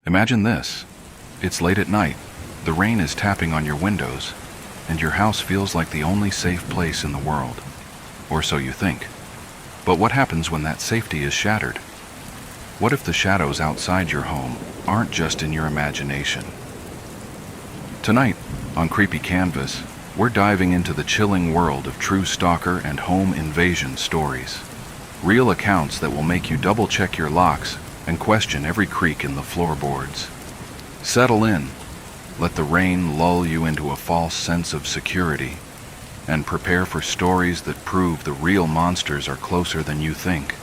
Imagine this. It's late at night, the rain is tapping on your windows, and your house feels like the only safe place in the world. Or so you think. But what happens when that safety is shattered? What if the shadows outside your home aren't just in your imagination? Tonight, on Creepy Canvas, we're diving into the chilling world of true stalker and home invasion stories. Real accounts that will make you double-check your locks and question every creak in the floorboards. Settle in, let the rain lull you into a false sense of security, and prepare for stories that prove the real monsters are closer than you think.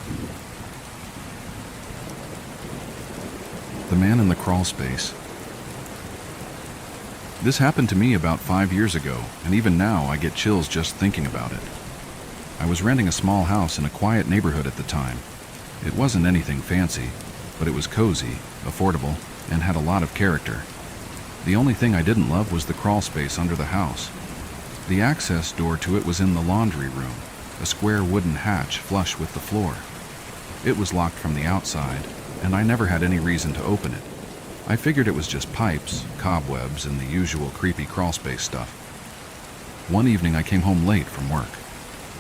The man in the crawlspace. This happened to me about 5 years ago, and even now I get chills just thinking about it. I was renting a small house in a quiet neighborhood at the time. It wasn't anything fancy, but it was cozy, affordable, and had a lot of character. The only thing I didn't love was the crawl space under the house. The access door to it was in the laundry room, a square wooden hatch flush with the floor. It was locked from the outside, and I never had any reason to open it. I figured it was just pipes, cobwebs, and the usual creepy crawl space stuff. One evening I came home late from work.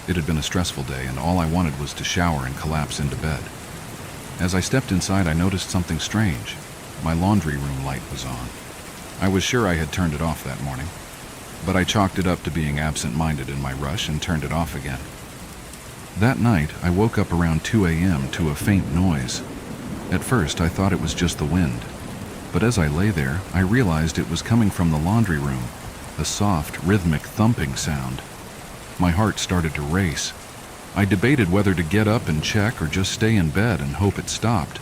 It had been a stressful day, and all I wanted was to shower and collapse into bed. As I stepped inside, I noticed something strange. My laundry room light was on. I was sure I had turned it off that morning, but I chalked it up to being absent-minded in my rush and turned it off again. That night, I woke up around 2 a.m. to a faint noise. At first, I thought it was just the wind, but as I lay there, I realized it was coming from the laundry room, a soft, rhythmic thumping sound. My heart started to race. I debated whether to get up and check or just stay in bed and hope it stopped.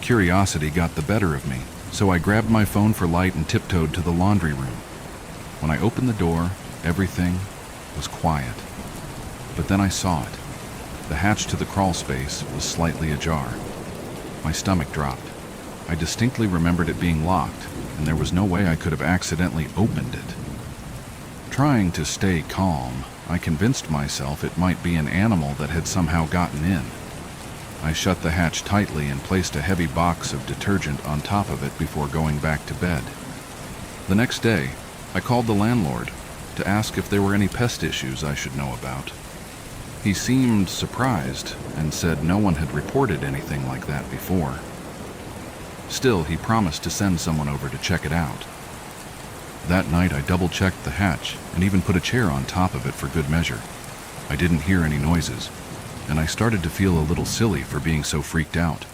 Curiosity got the better of me, so I grabbed my phone for light and tiptoed to the laundry room. When I opened the door, everything was quiet. But then I saw it. The hatch to the crawl space was slightly ajar. My stomach dropped. I distinctly remembered it being locked, and there was no way I could have accidentally opened it. Trying to stay calm, I convinced myself it might be an animal that had somehow gotten in. I shut the hatch tightly and placed a heavy box of detergent on top of it before going back to bed. The next day, I called the landlord to ask if there were any pest issues I should know about. He seemed surprised and said no one had reported anything like that before. Still, he promised to send someone over to check it out. That night, I double-checked the hatch and even put a chair on top of it for good measure. I didn't hear any noises, and I started to feel a little silly for being so freaked out.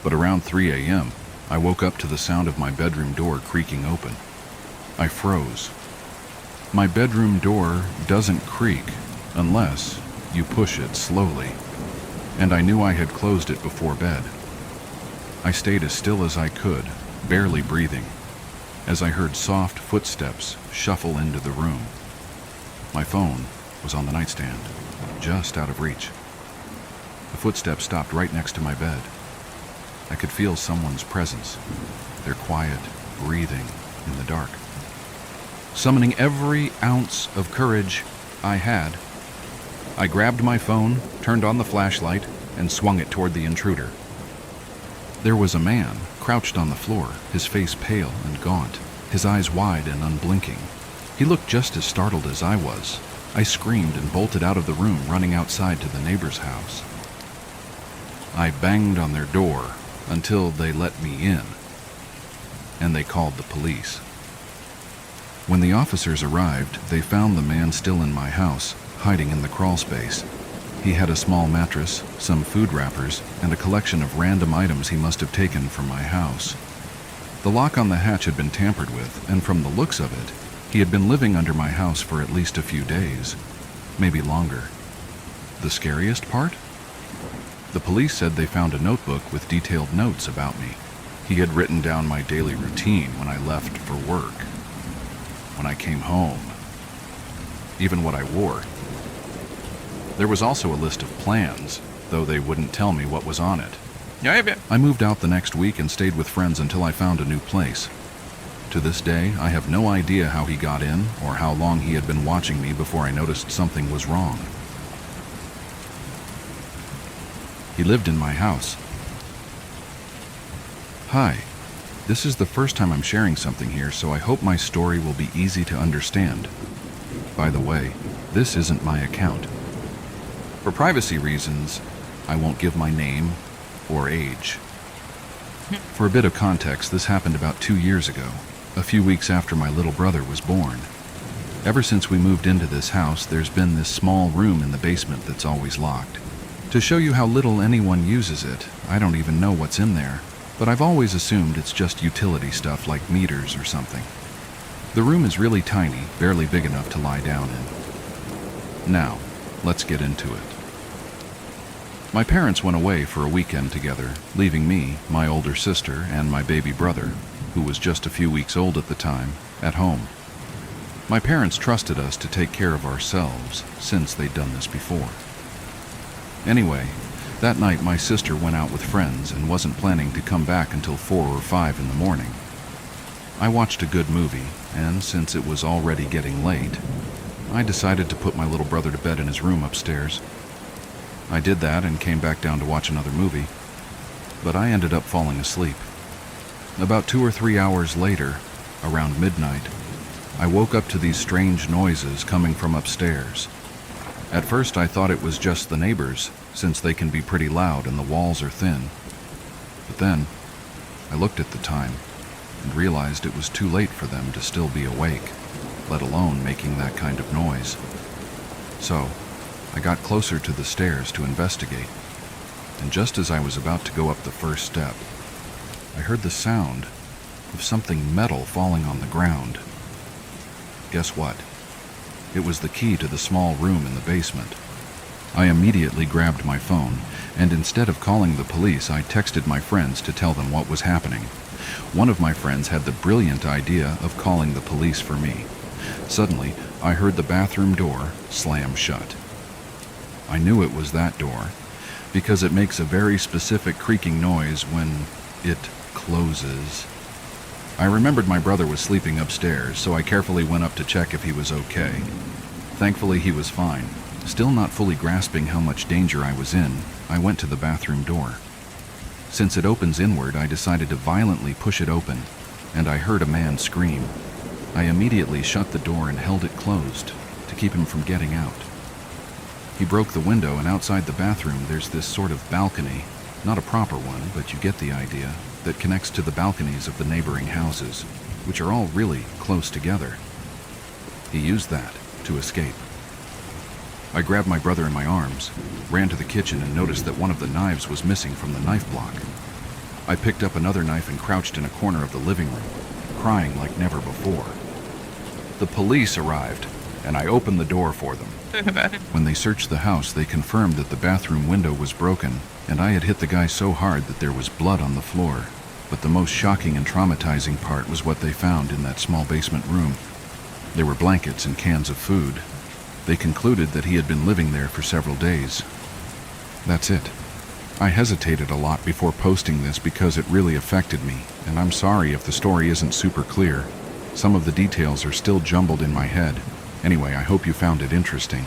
But around 3 a.m., I woke up to the sound of my bedroom door creaking open. I froze. My bedroom door doesn't creak unless you push it slowly, and I knew I had closed it before bed. I stayed as still as I could, barely breathing, as I heard soft footsteps shuffle into the room. My phone was on the nightstand, just out of reach. The footsteps stopped right next to my bed. I could feel someone's presence, their quiet breathing in the dark. Summoning every ounce of courage I had, I grabbed my phone, turned on the flashlight, and swung it toward the intruder. There was a man, crouched on the floor, his face pale and gaunt, his eyes wide and unblinking. He looked just as startled as I was. I screamed and bolted out of the room, running outside to the neighbor's house. I banged on their door until they let me in, and they called the police. When the officers arrived, they found the man still in my house, hiding in the crawl space. He had a small mattress, some food wrappers, and a collection of random items he must have taken from my house. The lock on the hatch had been tampered with, and from the looks of it, he had been living under my house for at least a few days, maybe longer. The scariest part? The police said they found a notebook with detailed notes about me. He had written down my daily routine when I left for work, when I came home, even what I wore. There was also a list of plans, though they wouldn't tell me what was on it. I moved out the next week and stayed with friends until I found a new place. To this day, I have no idea how he got in or how long he had been watching me before I noticed something was wrong. He lived in my house. Hi, This is the first time I'm sharing something here, so I hope my story will be easy to understand. By the way, this isn't my account. For privacy reasons, I won't give my name or age. For a bit of context, this happened about 2 years ago, a few weeks after my little brother was born. Ever since we moved into this house, there's been this small room in the basement that's always locked. To show you how little anyone uses it, I don't even know what's in there, but I've always assumed it's just utility stuff like meters or something. The room is really tiny, barely big enough to lie down in. Now, let's get into it. My parents went away for a weekend together, leaving me, my older sister, and my baby brother, who was just a few weeks old at the time, at home. My parents trusted us to take care of ourselves, since they'd done this before. Anyway, that night my sister went out with friends and wasn't planning to come back until 4 or 5 in the morning. I watched a good movie, and since it was already getting late, I decided to put my little brother to bed in his room upstairs. I did that and came back down to watch another movie, but I ended up falling asleep. About 2 or 3 hours later, around midnight, I woke up to these strange noises coming from upstairs. At first I thought it was just the neighbors, since they can be pretty loud and the walls are thin. But then, I looked at the time and realized it was too late for them to still be awake, let alone making that kind of noise. So, I got closer to the stairs to investigate, and just as I was about to go up the first step, I heard the sound of something metal falling on the ground. Guess what? It was the key to the small room in the basement. I immediately grabbed my phone, and instead of calling the police, I texted my friends to tell them what was happening. One of my friends had the brilliant idea of calling the police for me. Suddenly, I heard the bathroom door slam shut. I knew it was that door, because it makes a very specific creaking noise when it closes. I remembered my brother was sleeping upstairs, so I carefully went up to check if he was okay. Thankfully, he was fine. Still not fully grasping how much danger I was in, I went to the bathroom door. Since it opens inward, I decided to violently push it open, and I heard a man scream. I immediately shut the door and held it closed to keep him from getting out. He broke the window, and outside the bathroom there's this sort of balcony, not a proper one, but you get the idea, that connects to the balconies of the neighboring houses, which are all really close together. He used that to escape. I grabbed my brother in my arms, ran to the kitchen, and noticed that one of the knives was missing from the knife block. I picked up another knife and crouched in a corner of the living room, crying like never before. The police arrived, and I opened the door for them. When they searched the house, they confirmed that the bathroom window was broken, and I had hit the guy so hard that there was blood on the floor. But the most shocking and traumatizing part was what they found in that small basement room. There were blankets and cans of food. They concluded that he had been living there for several days. That's it. I hesitated a lot before posting this because it really affected me, and I'm sorry if the story isn't super clear. Some of the details are still jumbled in my head. Anyway, I hope you found it interesting.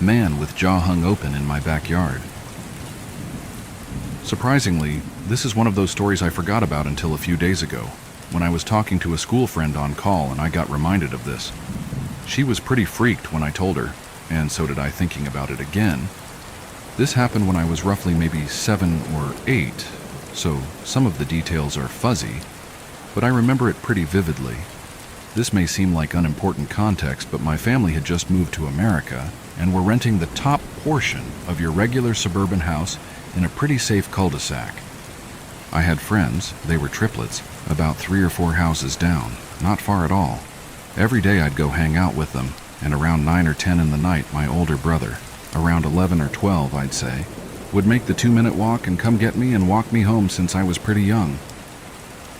Man with jaw hung open in my backyard. Surprisingly, this is one of those stories I forgot about until a few days ago, when I was talking to a school friend on call and I got reminded of this. She was pretty freaked when I told her, and so did I thinking about it again. This happened when I was roughly maybe 7 or 8, so some of the details are fuzzy, but I remember it pretty vividly. This may seem like unimportant context, but my family had just moved to America and were renting the top portion of your regular suburban house in a pretty safe cul-de-sac. I had friends, they were triplets, about 3 or 4 houses down, not far at all. Every day I'd go hang out with them, and around 9 or 10 in the night, my older brother, around 11 or 12 I'd say, would make the 2-minute walk and come get me and walk me home since I was pretty young.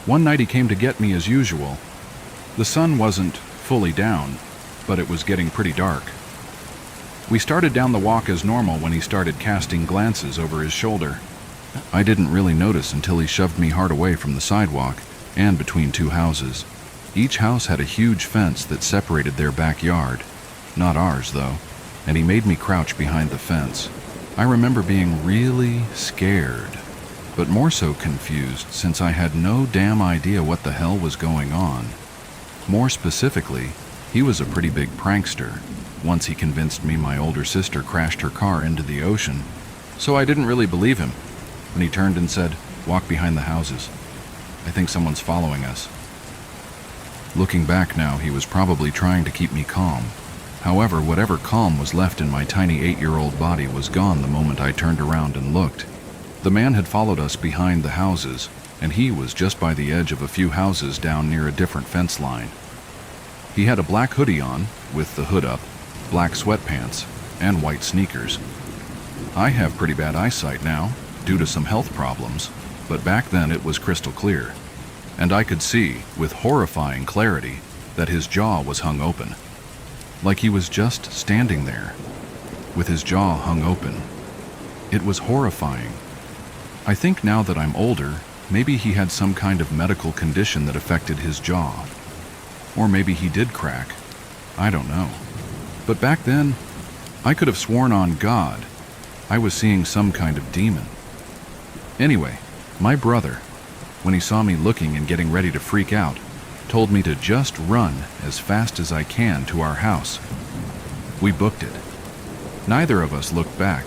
One night he came to get me as usual. The sun wasn't fully down, but it was getting pretty dark. We started down the walk as normal when he started casting glances over his shoulder. I didn't really notice until he shoved me hard away from the sidewalk and between 2 houses. Each house had a huge fence that separated their backyard. Not ours, though, and he made me crouch behind the fence. I remember being really scared, but more so confused since I had no damn idea what the hell was going on. More specifically, he was a pretty big prankster. Once he convinced me my older sister crashed her car into the ocean, so I didn't really believe him when he turned and said, "Walk behind the houses. I think someone's following us." Looking back now, he was probably trying to keep me calm. However, whatever calm was left in my tiny 8-year-old body was gone the moment I turned around and looked. The man had followed us behind the houses, and he was just by the edge of a few houses down near a different fence line. He had a black hoodie on, with the hood up, black sweatpants, and white sneakers. I have pretty bad eyesight now, due to some health problems, but back then it was crystal clear, and I could see, with horrifying clarity, that his jaw was hung open. Like he was just standing there, with his jaw hung open. It was horrifying. I think now that I'm older, maybe he had some kind of medical condition that affected his jaw. Or maybe he did crack. I don't know. But back then, I could have sworn on God I was seeing some kind of demon. Anyway, my brother, when he saw me looking and getting ready to freak out, told me to just run as fast as I can to our house. We booked it. Neither of us looked back,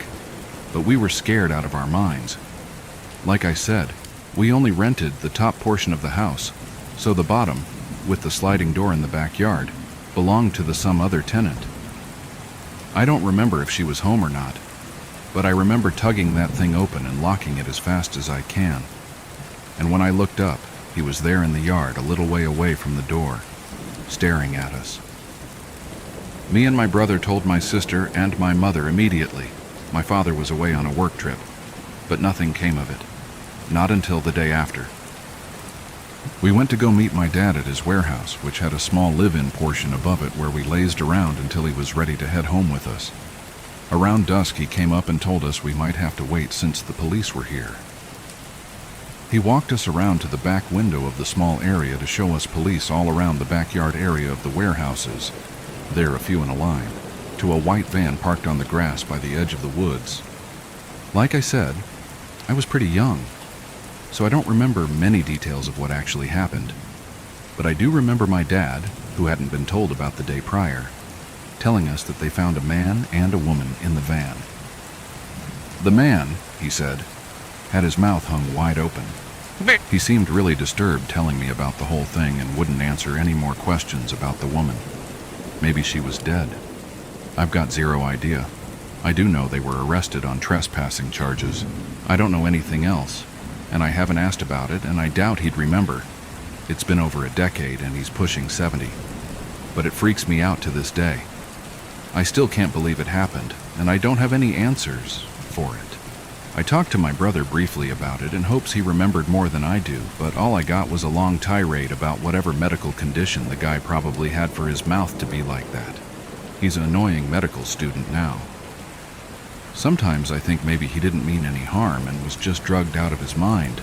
but we were scared out of our minds. Like I said, we only rented the top portion of the house, so the bottom, with the sliding door in the backyard, belonged to some other tenant. I don't remember if she was home or not, but I remember tugging that thing open and locking it as fast as I can. And when I looked up, he was there in the yard a little way away from the door, staring at us. Me and my brother told my sister and my mother immediately. My father was away on a work trip, but nothing came of it. Not until the day after. We went to go meet my dad at his warehouse, which had a small live-in portion above it where we lazed around until he was ready to head home with us. Around dusk, he came up and told us we might have to wait since the police were here. He walked us around to the back window of the small area to show us police all around the backyard area of the warehouses, there a few in a line, to a white van parked on the grass by the edge of the woods. Like I said, I was pretty young, so I don't remember many details of what actually happened. But I do remember my dad, who hadn't been told about the day prior, telling us that they found a man and a woman in the van. The man, he said, had his mouth hung wide open. He seemed really disturbed telling me about the whole thing and wouldn't answer any more questions about the woman. Maybe she was dead. I've got zero idea. I do know they were arrested on trespassing charges. I don't know anything else, and I haven't asked about it, and I doubt he'd remember. It's been over a decade and he's pushing 70. But it freaks me out to this day. I still can't believe it happened, and I don't have any answers for it. I talked to my brother briefly about it in hopes he remembered more than I do, but all I got was a long tirade about whatever medical condition the guy probably had for his mouth to be like that. He's an annoying medical student now. Sometimes I think maybe he didn't mean any harm and was just drugged out of his mind.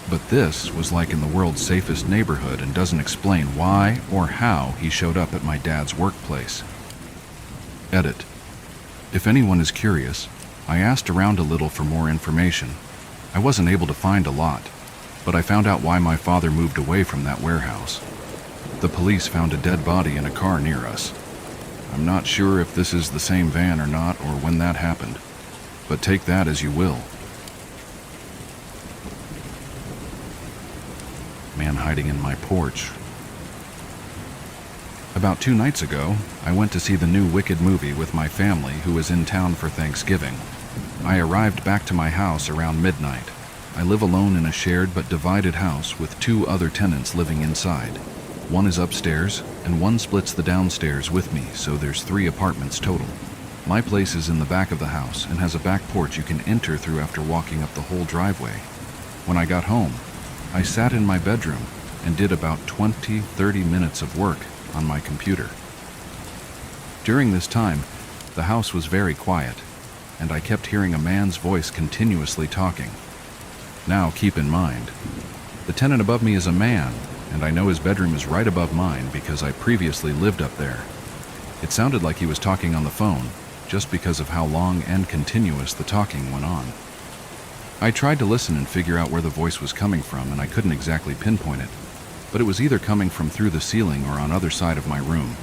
But this was like in the world's safest neighborhood and doesn't explain why or how he showed up at my dad's workplace. Edit. If anyone is curious, I asked around a little for more information. I wasn't able to find a lot, but I found out why my father moved away from that warehouse. The police found a dead body in a car near us. I'm not sure if this is the same van or not, or when that happened, but take that as you will. Man hiding in my porch. About 2 nights ago, I went to see the new Wicked movie with my family who was in town for Thanksgiving. I arrived back to my house around midnight. I live alone in a shared but divided house with 2 other tenants living inside. One is upstairs, and one splits the downstairs with me, so there's 3 apartments total. My place is in the back of the house and has a back porch you can enter through after walking up the whole driveway. When I got home, I sat in my bedroom and did about 20-30 minutes of work on my computer. During this time, the house was very quiet, and I kept hearing a man's voice continuously talking. Now, keep in mind, the tenant above me is a man, and I know his bedroom is right above mine because I previously lived up there. It sounded like he was talking on the phone, just because of how long and continuous the talking went on. I tried to listen and figure out where the voice was coming from, and I couldn't exactly pinpoint it, but it was either coming from through the ceiling or on other side of my room.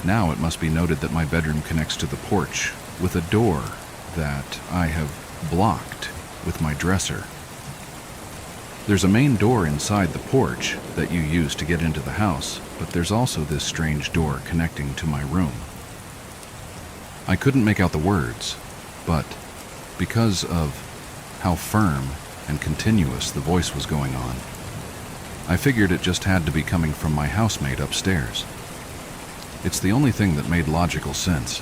Now it must be noted that my bedroom connects to the porch with a door that I have blocked with my dresser. There's a main door inside the porch that you use to get into the house, but there's also this strange door connecting to my room. I couldn't make out the words, but because of how firm and continuous the voice was going on, I figured it just had to be coming from my housemate upstairs. It's the only thing that made logical sense.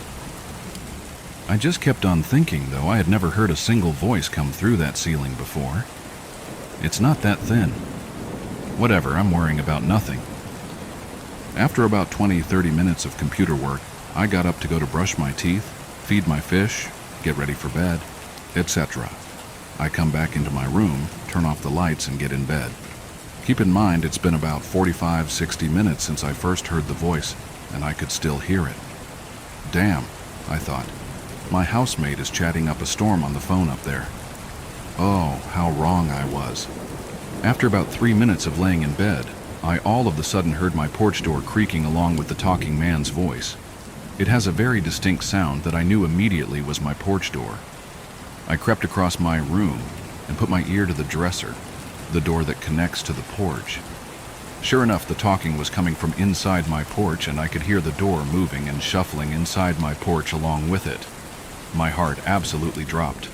I just kept on thinking, though, I had never heard a single voice come through that ceiling before. It's not that thin. Whatever, I'm worrying about nothing. After about 20-30 minutes of computer work, I got up to go to brush my teeth, feed my fish, get ready for bed, etc. I come back into my room, turn off the lights, and get in bed. Keep in mind, it's been about 45-60 minutes since I first heard the voice, and I could still hear it. Damn, I thought. My housemate is chatting up a storm on the phone up there. Oh, how wrong I was. After about 3 minutes of laying in bed, I all of a sudden heard my porch door creaking along with the talking man's voice. It has a very distinct sound that I knew immediately was my porch door. I crept across my room and put my ear to the dresser, the door that connects to the porch. Sure enough, the talking was coming from inside my porch, and I could hear the door moving and shuffling inside my porch along with it. My heart absolutely dropped.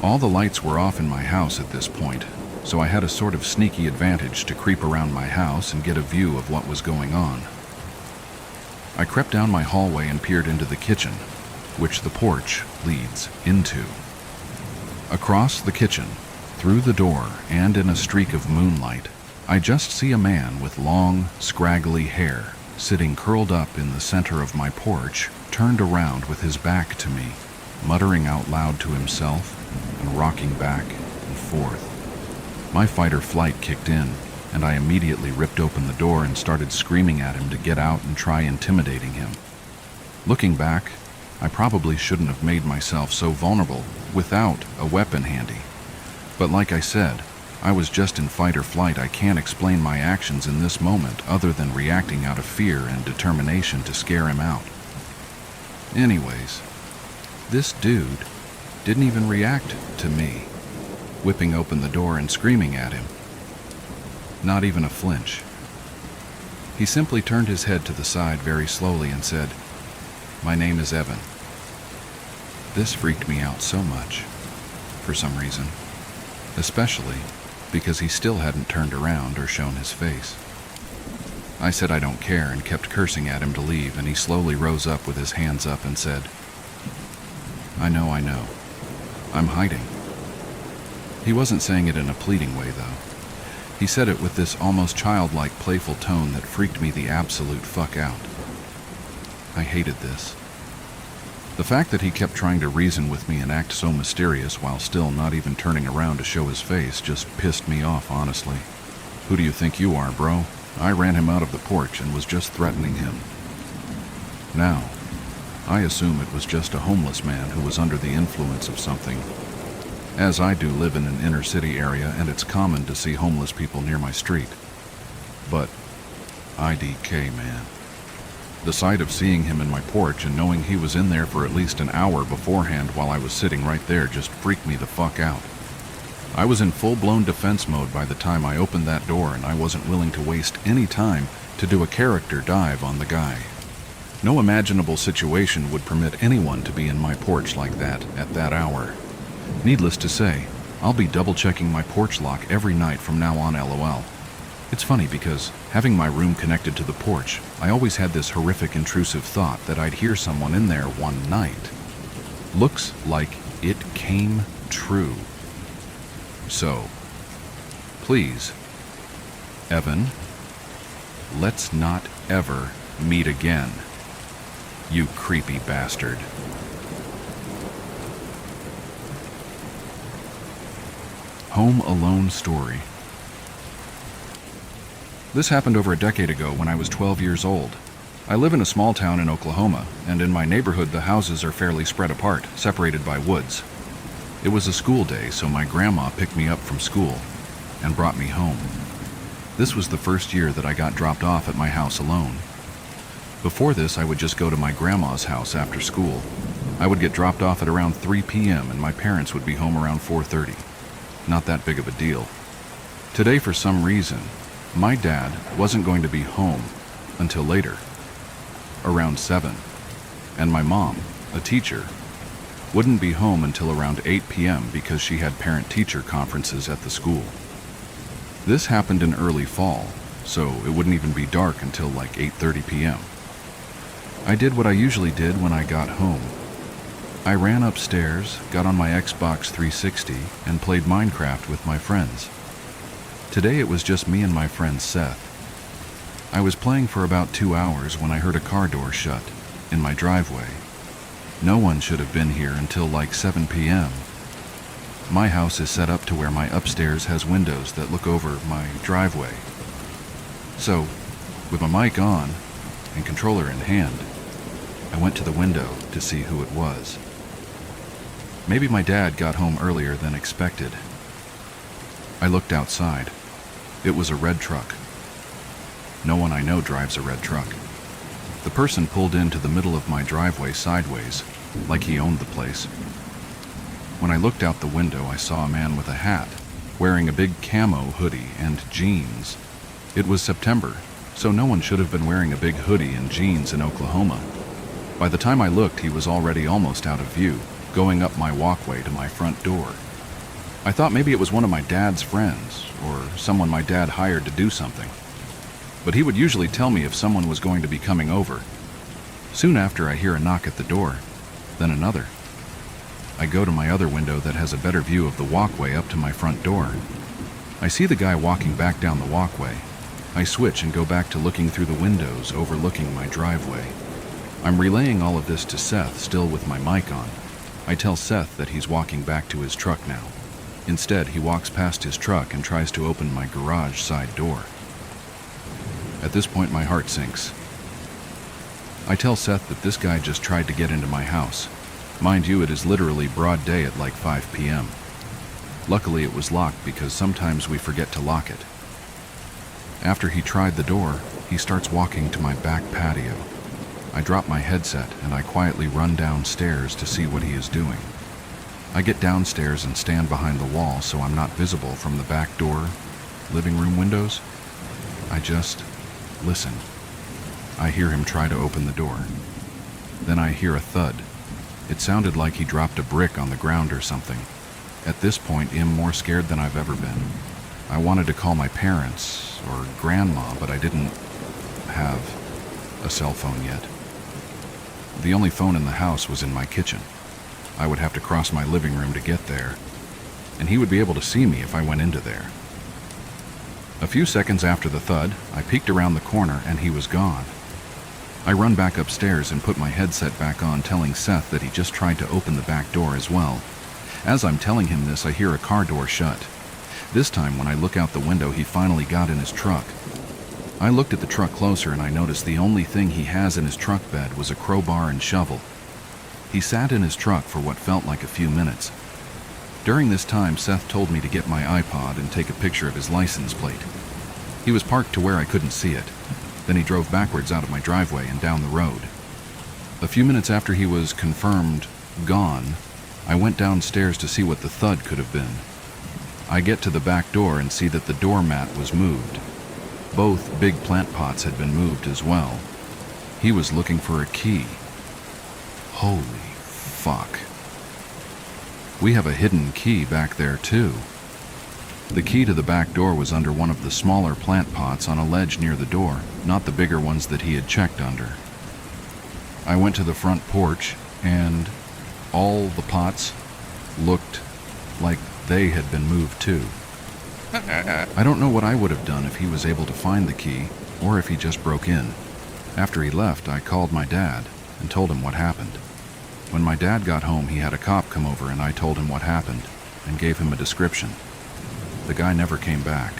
All the lights were off in my house at this point, so I had a sort of sneaky advantage to creep around my house and get a view of what was going on. I crept down my hallway and peered into the kitchen, which the porch leads into. Across the kitchen, through the door, and in a streak of moonlight, I just see a man with long, scraggly hair sitting curled up in the center of my porch, turned around with his back to me, muttering out loud to himself and rocking back and forth. My fight or flight kicked in, and I immediately ripped open the door and started screaming at him to get out and try intimidating him. Looking back, I probably shouldn't have made myself so vulnerable without a weapon handy. But like I said, I was just in fight or flight. I can't explain my actions in this moment other than reacting out of fear and determination to scare him out. Anyways, this dude didn't even react to me whipping open the door and screaming at him. Not even a flinch. He simply turned his head to the side very slowly and said, "My name is Evan." This freaked me out so much, for some reason, especially because he still hadn't turned around or shown his face. I said I don't care and kept cursing at him to leave, and he slowly rose up with his hands up and said, I know. I'm hiding." He wasn't saying it in a pleading way, though. He said it with this almost childlike, playful tone that freaked me the absolute fuck out. I hated this. The fact that he kept trying to reason with me and act so mysterious while still not even turning around to show his face just pissed me off, honestly. Who do you think you are, bro? I ran him out of the porch and was just threatening him. Now, I assume it was just a homeless man who was under the influence of something, as I do live in an inner city area and it's common to see homeless people near my street. But IDK, man. The sight of seeing him in my porch and knowing he was in there for at least an hour beforehand while I was sitting right there just freaked me the fuck out. I was in full-blown defense mode by the time I opened that door, and I wasn't willing to waste any time to do a character dive on the guy. No imaginable situation would permit anyone to be in my porch like that at that hour. Needless to say, I'll be double-checking my porch lock every night from now on, LOL. It's funny because, having my room connected to the porch, I always had this horrific intrusive thought that I'd hear someone in there one night. Looks like it came true. So, please, Evan, let's not ever meet again, you creepy bastard. Home Alone story. This happened over a decade ago when I was 12 years old. I live in a small town in Oklahoma, and in my neighborhood the houses are fairly spread apart, separated by woods. It was a school day, so my grandma picked me up from school and brought me home. This was the first year that I got dropped off at my house alone. Before this, I would just go to my grandma's house after school. I would get dropped off at around 3 p.m. and my parents would be home around 4:30. Not that big of a deal. Today, for some reason, my dad wasn't going to be home until later, around 7, and my mom, a teacher, wouldn't be home until around 8 p.m. because she had parent-teacher conferences at the school. This happened in early fall, so it wouldn't even be dark until like 8:30 p.m. I did what I usually did when I got home. I ran upstairs, got on my Xbox 360, and played Minecraft with my friends. Today it was just me and my friend Seth. I was playing for about 2 hours when I heard a car door shut in my driveway. No one should have been here until like 7 p.m. My house is set up to where my upstairs has windows that look over my driveway. So, with my mic on and controller in hand, I went to the window to see who it was. Maybe my dad got home earlier than expected. I looked outside. It was a red truck. No one I know drives a red truck. The person pulled into the middle of my driveway sideways, like he owned the place. When I looked out the window, I saw a man with a hat, wearing a big camo hoodie and jeans. It was September, so no one should have been wearing a big hoodie and jeans in Oklahoma. By the time I looked, he was already almost out of view, going up my walkway to my front door. I thought maybe it was one of my dad's friends, or someone my dad hired to do something. But he would usually tell me if someone was going to be coming over. Soon after, I hear a knock at the door, then another. I go to my other window that has a better view of the walkway up to my front door. I see the guy walking back down the walkway. I switch and go back to looking through the windows overlooking my driveway. I'm relaying all of this to Seth, still with my mic on. I tell Seth that he's walking back to his truck now. Instead, he walks past his truck and tries to open my garage side door. At this point, my heart sinks. I tell Seth that this guy just tried to get into my house. Mind you, it is literally broad day at like 5 p.m. Luckily, it was locked because sometimes we forget to lock it. After he tried the door, he starts walking to my back patio. I drop my headset and I quietly run downstairs to see what he is doing. I get downstairs and stand behind the wall so I'm not visible from the back door, living room windows. I just listen. I hear him try to open the door. Then I hear a thud. It sounded like he dropped a brick on the ground or something. At this point, I'm more scared than I've ever been. I wanted to call my parents or grandma, but I didn't have a cell phone yet. The only phone in the house was in my kitchen. I would have to cross my living room to get there, and he would be able to see me if I went into there. A few seconds after the thud, I peeked around the corner and he was gone. I run back upstairs and put my headset back on, telling Seth that he just tried to open the back door as well. As I'm telling him this, I hear a car door shut. This time, when I look out the window, he finally got in his truck. I looked at the truck closer and I noticed the only thing he has in his truck bed was a crowbar and shovel. He sat in his truck for what felt like a few minutes. During this time, Seth told me to get my iPod and take a picture of his license plate. He was parked to where I couldn't see it. Then he drove backwards out of my driveway and down the road. A few minutes after he was confirmed gone, I went downstairs to see what the thud could have been. I get to the back door and see that the doormat was moved. Both big plant pots had been moved as well. He was looking for a key. Holy fuck. We have a hidden key back there too. The key to the back door was under one of the smaller plant pots on a ledge near the door, not the bigger ones that he had checked under. I went to the front porch, and all the pots looked like they had been moved too. I don't know what I would have done if he was able to find the key, or if he just broke in. After he left, I called my dad and told him what happened. When my dad got home, he had a cop come over and I told him what happened and gave him a description. The guy never came back.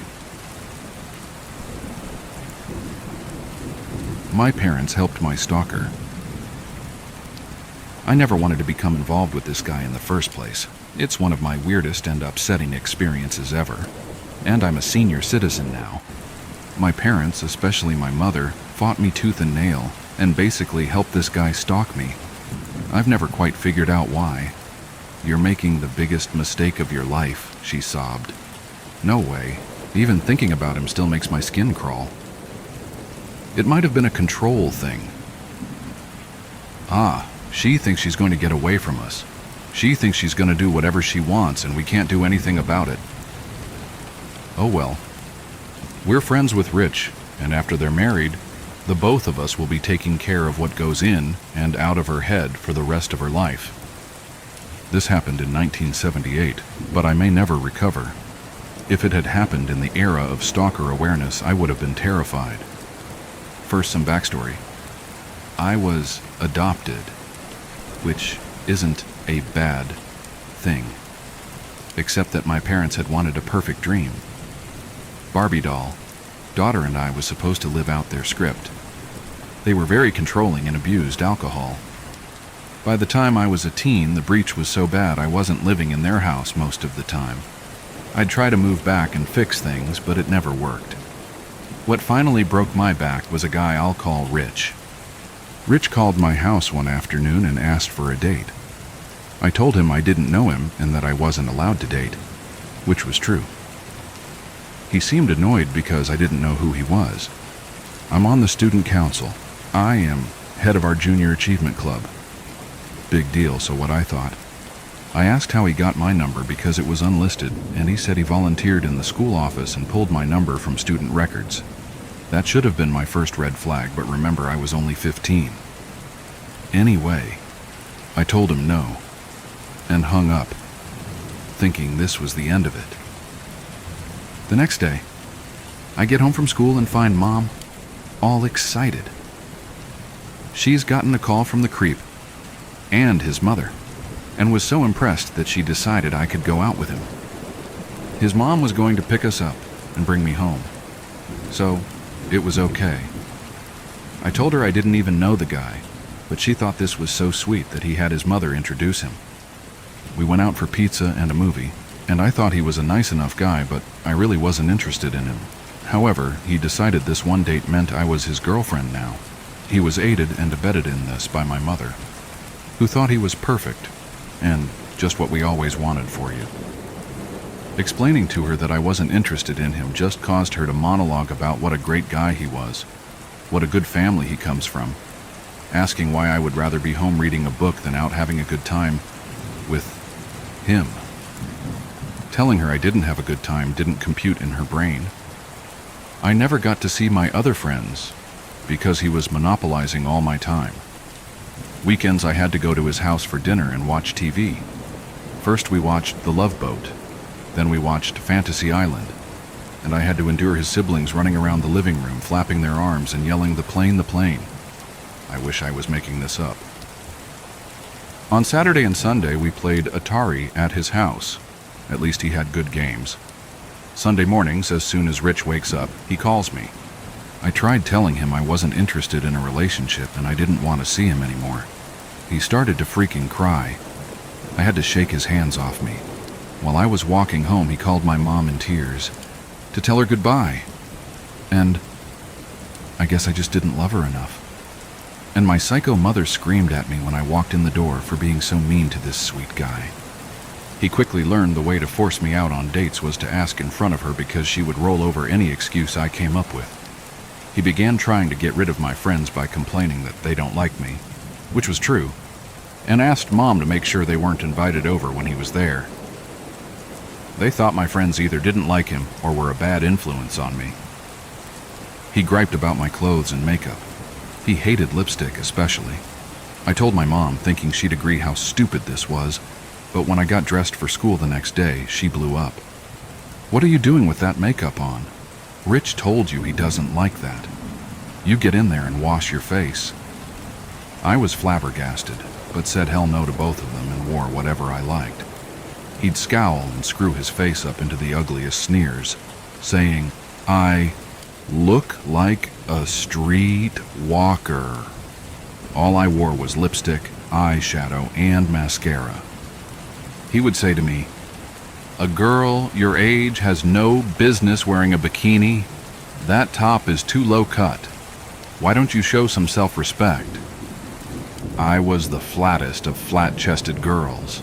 My parents helped my stalker. I never wanted to become involved with this guy in the first place. It's one of my weirdest and upsetting experiences ever. And I'm a senior citizen now. My parents, especially my mother, fought me tooth and nail and basically helped this guy stalk me. I've never quite figured out why. "You're making the biggest mistake of your life," she sobbed. No way. Even thinking about him still makes my skin crawl. It might have been a control thing. She thinks she's going to get away from us. She thinks she's going to do whatever she wants and we can't do anything about it. Oh well. We're friends with Rich, and after they're married, the both of us will be taking care of what goes in and out of her head for the rest of her life. This happened in 1978, but I may never recover. If it had happened in the era of stalker awareness, I would have been terrified. First, some backstory. I was adopted, which isn't a bad thing, except that my parents had wanted a perfect dream. Barbie doll, daughter and I was supposed to live out their script. They were very controlling and abused alcohol. By the time I was a teen, the breach was so bad I wasn't living in their house most of the time. I'd try to move back and fix things, but it never worked. What finally broke my back was a guy I'll call Rich. Rich called my house one afternoon and asked for a date. I told him I didn't know him and that I wasn't allowed to date, which was true. He seemed annoyed because I didn't know who he was. "I'm on the student council. I am head of our junior achievement club." Big deal, so what I thought. I asked how he got my number because it was unlisted, and he said he volunteered in the school office and pulled my number from student records. That should have been my first red flag, but remember, I was only 15. Anyway, I told him no, and hung up, thinking this was the end of it. The next day, I get home from school and find Mom all excited. She's gotten a call from the creep and his mother, and was so impressed that she decided I could go out with him. His mom was going to pick us up and bring me home, so it was okay. I told her I didn't even know the guy, but she thought this was so sweet that he had his mother introduce him. We went out for pizza and a movie, and I thought he was a nice enough guy, but I really wasn't interested in him. However, he decided this one date meant I was his girlfriend now. He was aided and abetted in this by my mother, who thought he was perfect and just what we always wanted for you. Explaining to her that I wasn't interested in him just caused her to monologue about what a great guy he was, what a good family he comes from, asking why I would rather be home reading a book than out having a good time with him. Telling her I didn't have a good time didn't compute in her brain. I never got to see my other friends because he was monopolizing all my time. Weekends I had to go to his house for dinner and watch TV. First we watched The Love Boat, then we watched Fantasy Island, and I had to endure his siblings running around the living room flapping their arms and yelling, the plane, the plane." I wish I was making this up. On Saturday and Sunday we played Atari at his house. At least he had good games. Sunday mornings, as soon as Rich wakes up, he calls me. I tried telling him I wasn't interested in a relationship and I didn't want to see him anymore. He started to freaking cry. I had to shake his hands off me. While I was walking home, he called my mom in tears to tell her goodbye. And I guess I just didn't love her enough. And my psycho mother screamed at me when I walked in the door for being so mean to this sweet guy. He quickly learned the way to force me out on dates was to ask in front of her because she would roll over any excuse I came up with. He began trying to get rid of my friends by complaining that they don't like me, which was true, and asked Mom to make sure they weren't invited over when he was there. They thought my friends either didn't like him or were a bad influence on me. He griped about my clothes and makeup. He hated lipstick especially. I told my mom, thinking she'd agree how stupid this was, but when I got dressed for school the next day, she blew up. "What are you doing with that makeup on? Rich told you he doesn't like that. You get in there and wash your face." I was flabbergasted, but said hell no to both of them and wore whatever I liked. He'd scowl and screw his face up into the ugliest sneers, saying, "I Look like a street walker. All I wore was lipstick, eyeshadow, and mascara. He would say to me, "A girl your age has no business wearing a bikini. That top is too low cut. Why don't you show some self-respect?" I was the flattest of flat-chested girls.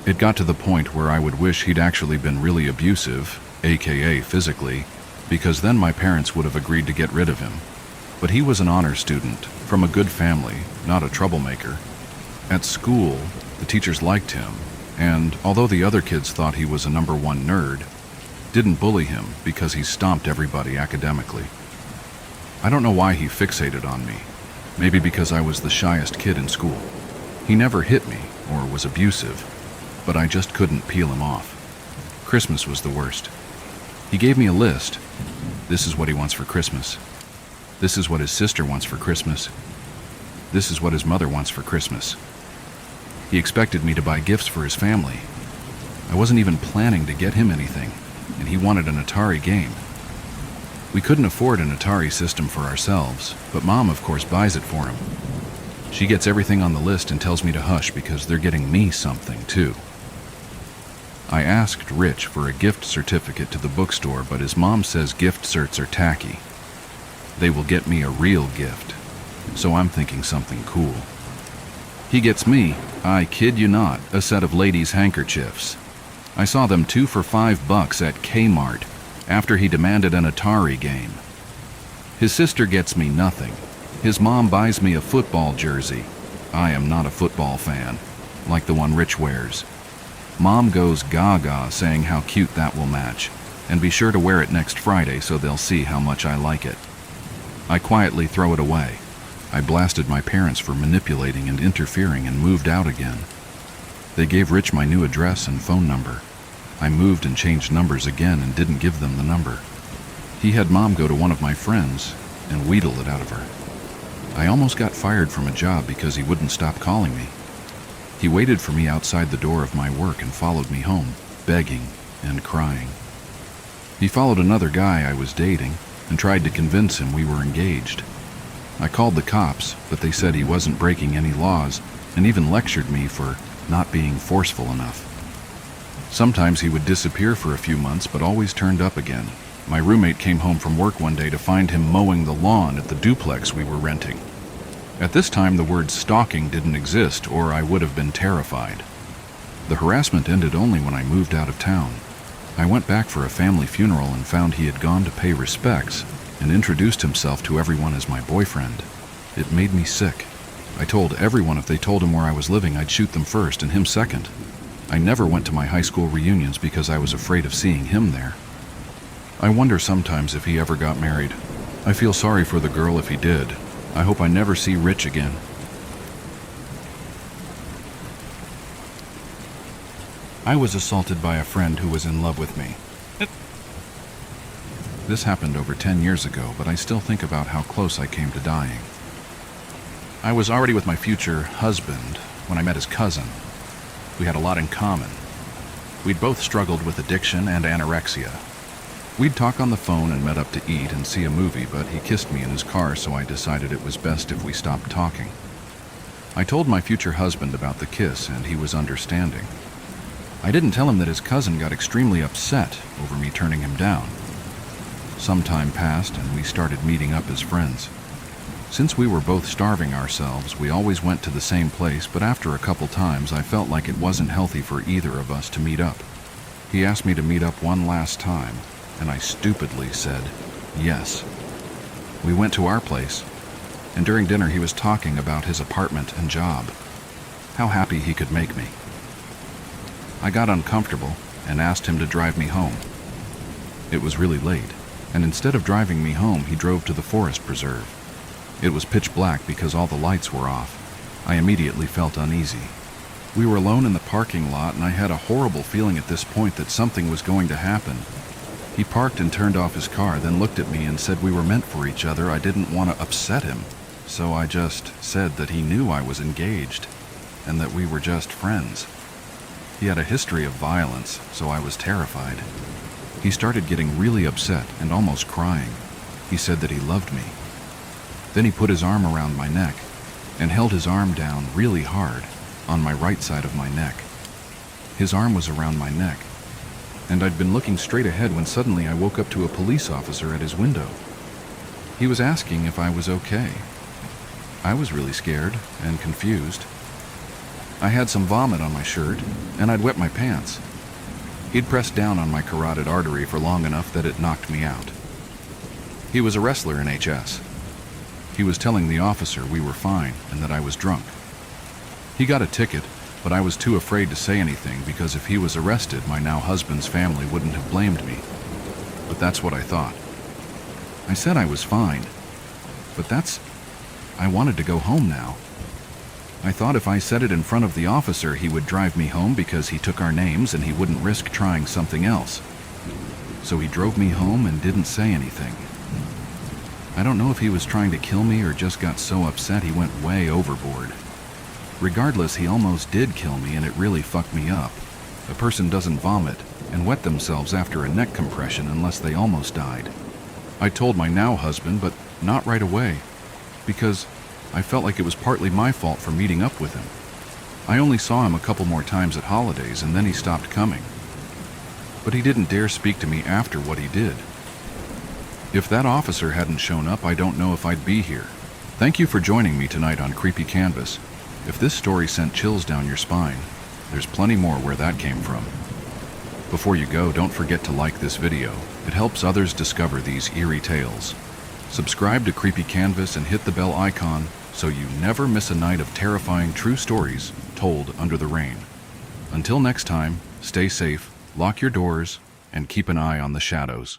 It got to the point where I would wish he'd actually been really abusive, aka physically, because then my parents would have agreed to get rid of him. But he was an honor student, from a good family, not a troublemaker. At school, the teachers liked him, and although the other kids thought he was a #1 nerd, didn't bully him because he stomped everybody academically. I don't know why he fixated on me. Maybe because I was the shyest kid in school. He never hit me or was abusive, but I just couldn't peel him off. Christmas was the worst. He gave me a list. This is what he wants for Christmas. This is what his sister wants for Christmas. This is what his mother wants for Christmas. He expected me to buy gifts for his family. I wasn't even planning to get him anything, and he wanted an Atari game. We couldn't afford an Atari system for ourselves, but Mom, of course, buys it for him. She gets everything on the list and tells me to hush because they're getting me something, too. I asked Rich for a gift certificate to the bookstore, but his mom says gift certs are tacky. They will get me a real gift, so I'm thinking something cool. He gets me, I kid you not, a set of ladies' handkerchiefs. I saw them 2 for $5 at Kmart after he demanded an Atari game. His sister gets me nothing. His mom buys me a football jersey. I am not a football fan, like the one Rich wears. Mom goes gaga saying how cute that will match, and be sure to wear it next Friday so they'll see how much I like it. I quietly throw it away. I blasted my parents for manipulating and interfering and moved out again. They gave Rich my new address and phone number. I moved and changed numbers again and didn't give them the number. He had Mom go to one of my friends and wheedle it out of her. I almost got fired from a job because he wouldn't stop calling me. He waited for me outside the door of my work and followed me home, begging and crying. He followed another guy I was dating and tried to convince him we were engaged. I called the cops, but they said he wasn't breaking any laws and even lectured me for not being forceful enough. Sometimes he would disappear for a few months, but always turned up again. My roommate came home from work one day to find him mowing the lawn at the duplex we were renting. At this time, the word stalking didn't exist, or I would have been terrified. The harassment ended only when I moved out of town. I went back for a family funeral and found he had gone to pay respects and introduced himself to everyone as my boyfriend. It made me sick. I told everyone if they told him where I was living, I'd shoot them first and him second. I never went to my high school reunions because I was afraid of seeing him there. I wonder sometimes if he ever got married. I feel sorry for the girl if he did. I hope I never see Rich again. I was assaulted by a friend who was in love with me. This happened over 10 years ago, but I still think about how close I came to dying. I was already with my future husband when I met his cousin. We had a lot in common. We'd both struggled with addiction and anorexia. We'd talk on the phone and met up to eat and see a movie, but he kissed me in his car, so I decided it was best if we stopped talking. I told my future husband about the kiss, and he was understanding. I didn't tell him that his cousin got extremely upset over me turning him down. Some time passed, and we started meeting up as friends. Since we were both starving ourselves, we always went to the same place, but after a couple times, I felt like it wasn't healthy for either of us to meet up. He asked me to meet up one last time, and I stupidly said yes. We went to our place, and during dinner he was talking about his apartment and job, how happy he could make me. I got uncomfortable and asked him to drive me home. It was really late, and instead of driving me home, he drove to the forest preserve. It was pitch black because all the lights were off. I immediately felt uneasy. We were alone in the parking lot, and I had a horrible feeling at this point that something was going to happen. He parked and turned off his car, then looked at me and said we were meant for each other. I didn't want to upset him, so I just said that he knew I was engaged and that we were just friends. He had a history of violence, so I was terrified. He started getting really upset and almost crying. He said that he loved me. Then he put his arm around my neck and held his arm down really hard on my right side of my neck. His arm was around my neck, and I'd been looking straight ahead when suddenly I woke up to a police officer at his window. He was asking if I was okay. I was really scared and confused. I had some vomit on my shirt, and I'd wet my pants. He'd pressed down on my carotid artery for long enough that it knocked me out. He was a wrestler in HS. He was telling the officer we were fine and that I was drunk. He got a ticket, but I was too afraid to say anything because if he was arrested, my now husband's family wouldn't have blamed me. But that's what I thought. I said I was fine, but I wanted to go home now. I thought if I said it in front of the officer, he would drive me home because he took our names and he wouldn't risk trying something else. So he drove me home and didn't say anything. I don't know if he was trying to kill me or just got so upset he went way overboard. Regardless, he almost did kill me and it really fucked me up. A person doesn't vomit and wet themselves after a neck compression unless they almost died. I told my now husband, but not right away, because I felt like it was partly my fault for meeting up with him. I only saw him a couple more times at holidays and then he stopped coming. But he didn't dare speak to me after what he did. If that officer hadn't shown up, I don't know if I'd be here. Thank you for joining me tonight on Creepy Canvas. If this story sent chills down your spine, there's plenty more where that came from. Before you go, don't forget to like this video. It helps others discover these eerie tales. Subscribe to Creepy Canvas and hit the bell icon so you never miss a night of terrifying true stories told under the rain. Until next time, stay safe, lock your doors, and keep an eye on the shadows.